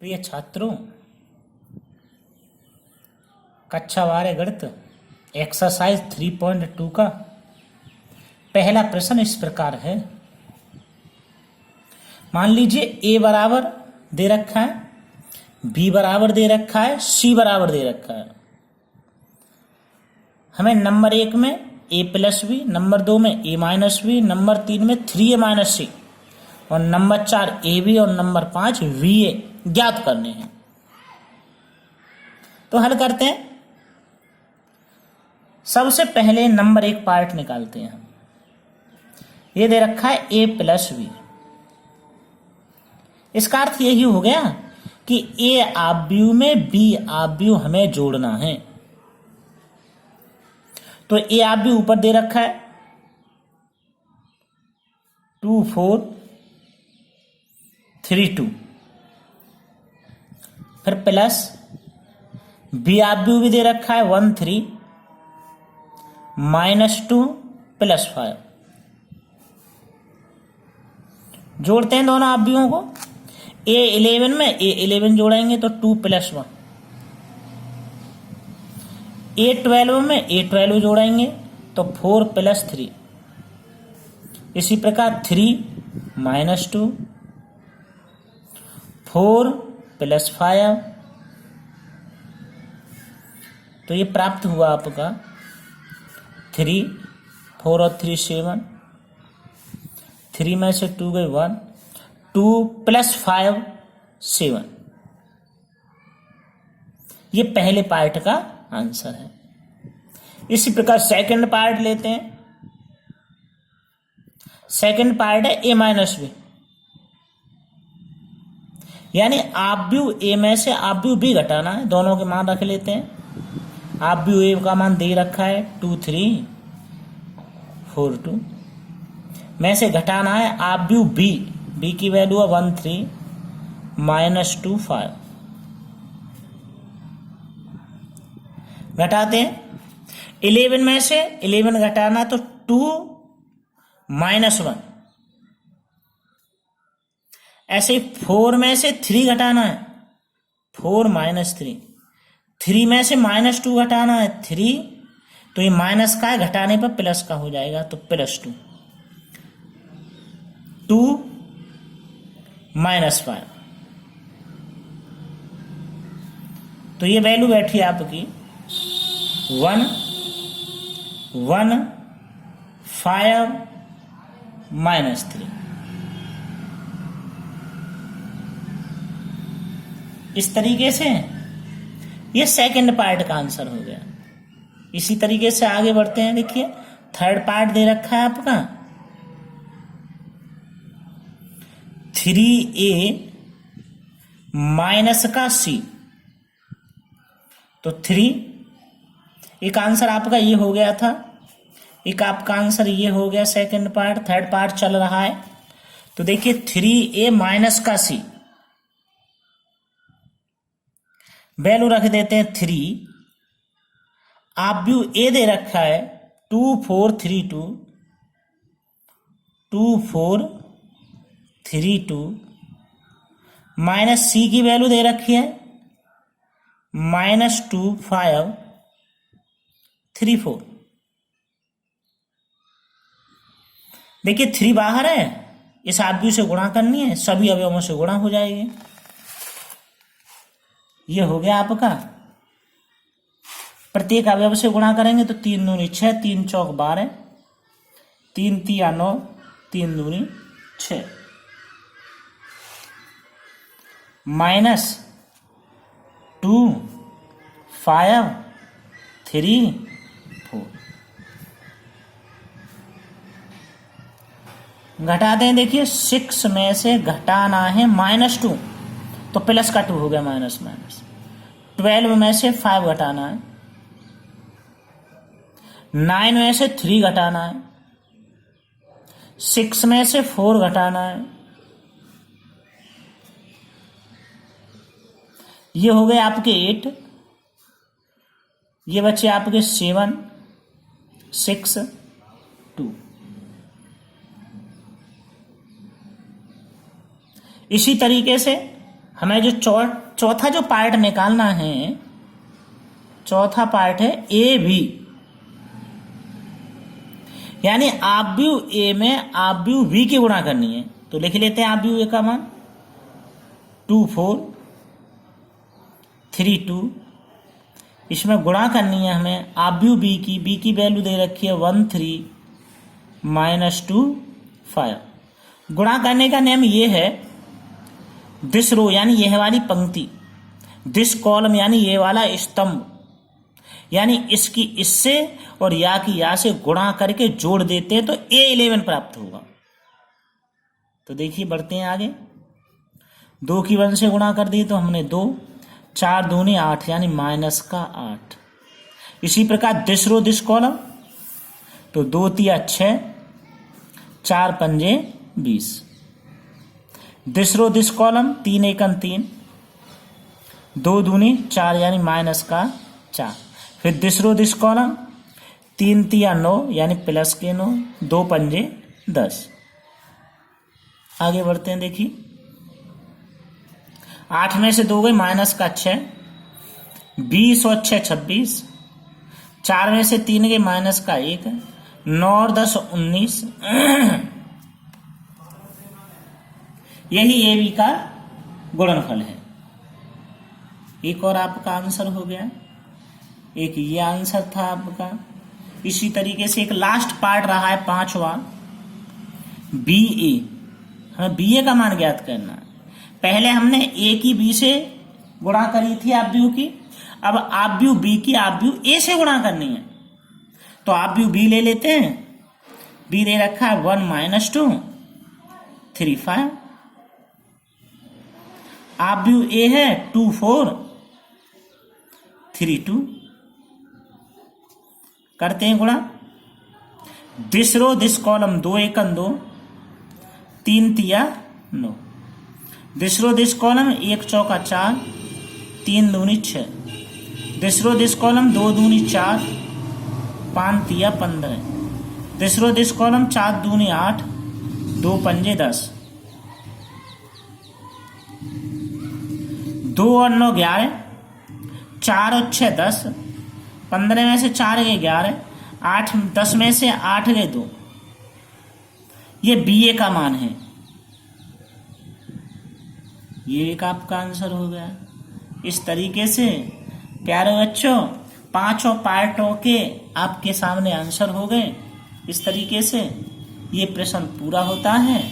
प्रिय छात्रों, कक्षा 12 गणित एक्सरसाइज 3.2 का पहला प्रश्न इस प्रकार है। मान लीजिए ए बराबर दे रखा है, बी बराबर दे रखा है, सी बराबर दे रखा है। हमें नंबर 1 में ए प्लस बी, नंबर 2 में ए माइनस बी, नंबर 3 में 3a माइनस सी और नंबर 4 ए बी और नंबर 5 वी ए ज्ञात करने हैं। तो हल करते हैं। सबसे पहले नंबर 1 पार्ट निकालते हैं। ये दे रखा है ए प्लस बी। इसका अर्थ यही हो गया कि ए आव्यूह में बी आव्यूह हमें जोड़ना है। तो ए आव्यूह ऊपर दे रखा है 2 4 3 2, फिर प्लस बी आव्यूह भी दे रखा है 1 3 -2 + 5। जोड़ते हैं दोनों आव्यूहों को। ए 11 में ए 11 जोड़ेंगे तो 2 + 1। ए 12 में ए 12 जोड़ेंगे तो 4 + 3। इसी प्रकार 3 -2 4 + 5। तो ये प्राप्त हुआ आपका 3 4 और 3 7, 3 में से 2 गए 1, 2 + 5 7। ये पहले पार्ट का आंसर है। इसी प्रकार सेकंड पार्ट लेते हैं। सेकंड पार्ट है ए माइनस बी, यानी आव्यूह ए में से आव्यूह बी घटाना है। दोनों के मान रख लेते हैं। आव्यूह ए का मान दे रखा है 2 3 4 2 में से घटाना है आव्यूह बी। बी की वैल्यू है 1 3 -2 5। घटाते हैं। 11 में से 11 घटाना तो 2 -1। ऐसे 4 में से 3 घटाना है 4 -3। 3 में से -2 घटाना है 3। तो ये माइनस का है, घटाने पर प्लस का हो जाएगा तो +2 2 -5। तो ये वैल्यू बैठी आपकी 1 1 5 -3। इस तरीके से ये सेकंड पार्ट का आंसर हो गया। इसी तरीके से आगे बढ़ते हैं। देखिए थर्ड पार्ट दे रखा है आपका 3a माइनस का c। तो 3, एक आंसर आपका ये हो गया था, एक आपका आंसर ये हो गया सेकंड पार्ट। थर्ड पार्ट चल रहा है। तो देखिए 3a माइनस का c वैल्यू रख देते हैं 3। आव्यूह ए दे रखा है 2 4 3 2 2 4 3 2 माइनस सी की वैल्यू दे रखी है -2 5 3 4। देखिए 3 बाहर है, इस आव्यूह से गुणा करनी है, सभी अवयवों से गुणा हो जाएगी। ये हो गया आपका। प्रत्येक अवयव से गुणा करेंगे तो 3 दूनी 6, 3 चौक 12, 3 तिया 9, 3 दूनी 6 -2 5 3 4। घटाते हैं। देखिए 6 में से घटाना है -2 तो प्लस का 2 हो गया माइनस। 12 में से 5 घटाना है, 9 में से 3 घटाना है, 6 में से 4 घटाना है। ये हो गए आपके 8। ये बचे आपके 7 6 2। इसी तरीके से हमें जो चौथा जो पार्ट निकालना है, चौथा पार्ट है ए बी, यानी आव्यूह ए में आव्यूह बी की गुणा करनी है। तो लिख लेते हैं आव्यूह ए का मान 2 4 3 2। इसमें गुणा करनी है हमें आव्यूह बी की वैल्यू दे रखी है 1 3 -2 5। गुणा करने का नियम ये है, दिस रो यानी यह वाली पंक्ति, दिस कॉलम यानी ये वाला स्तंभ, यानी इसकी इससे और या की या से गुणा करके जोड़ देते हैं तो A11 प्राप्त होगा। तो देखिए बढ़ते हैं आगे। 2 की 1 से गुणा कर दी तो हमने 2, 4 दूनी 8 यानी -8। इसी प्रकार दिस रो दिस कॉलम, तो 2 तिया 6, 4 पंजे 20। दिस रो दिस कॉलम 3 एकम 3, 2 दूनी 4 यानी -4। फिर दिस रो दिस कॉलम 3 तिया 9 यानी +9, 2 पंजे 10। आगे बढ़ते हैं। देखिए 8 में से 2 गए -6, 20 और 6 26, 4 में से 3 गए -1, 9 और 10 19। यही ए बी का गुणनफल है। एक और आपका आंसर हो गया, एक ये आंसर था आपका। इसी तरीके से एक लास्ट पार्ट रहा है 5वां, बी ए। हमें बी ए का मान ज्ञात करना है। पहले हमने ए की बी से गुणा करी थी आव्यूह की, अब आव्यूह बी की आव्यूह ए से गुणा करनी है। तो आव्यूह बी ले लेते हैं। बी दे रखा है 1 -2 3 5। आव्यूह ए है 2 4 3 2। करते हैं गुणा। दिस रो दिस कॉलम 2 एकम 2, 3 तिया 9। दिस रो दिस कॉलम 1 चौका 4, 3 दूनी 6। दिस रो दिस कॉलम 2 दूनी 4, 5 तिया 15। दिस रो दिस कॉलम 4 दूनी 8, 2 पंजे 10। 2 और 9 11, 4 और 6 10, 15 में से 4 गए 11, 8 10 में से 8 गए 2। ये बी ए का मान है। ये एक आपका आंसर हो गया। इस तरीके से प्यारे बच्चों 5 पार्टों के आपके सामने आंसर हो गए। इस तरीके से ये प्रश्न पूरा होता है।